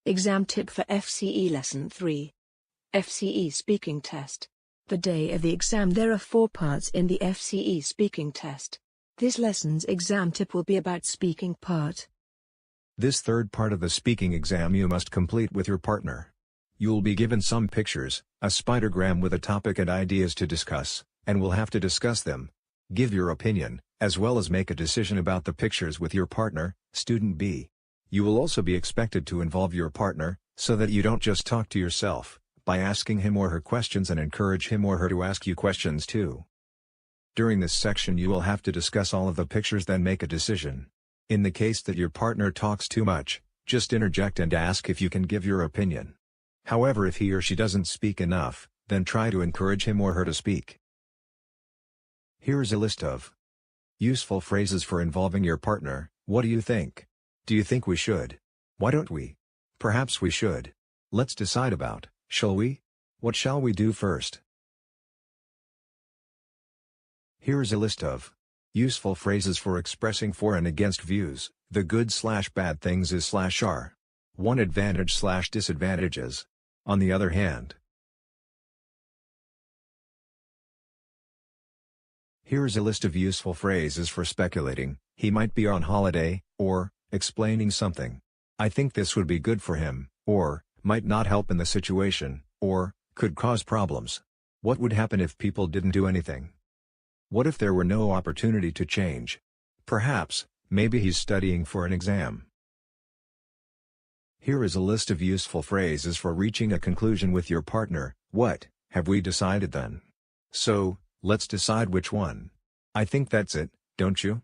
Exam tip for FCE Lesson 3. FCE Speaking Test. The day of the exam. There are 4 parts in the FCE Speaking Test. This lesson's exam tip will be about speaking part. This third part of the speaking exam you must complete with your partner. You'll be given some pictures, a spidergram with a topic and ideas to discuss, and will have to discuss them. Give your opinion, as well as make a decision about the pictures with your partner, student B. You will also be expected to involve your partner, so that you don't just talk to yourself, by asking him or her questions, and encourage him or her to ask you questions too. During this section you will have to discuss all of the pictures, then make a decision. In the case that your partner talks too much, just interject and ask if you can give your opinion. However, if he or she doesn't speak enough, then try to encourage him or her to speak. Here's a list of useful phrases for involving your partner. What do you think? Do you think we should? Why don't we? Perhaps we should. Let's decide about. Shall we? What shall we do first? Here's a list of useful phrases for expressing for and against views. The good/bad things is/are. One advantage/disadvantages. On the other hand. Here's a list of useful phrases for speculating. He might be on holiday, or explaining something. I think this would be good for him, or might not help in the situation, or could cause problems. What would happen if people didn't do anything? What if there were no opportunity to change? Perhaps, maybe he's studying for an exam. Here is a list of useful phrases for reaching a conclusion with your partner. What have we decided then? So, let's decide which one. I think that's it, don't you?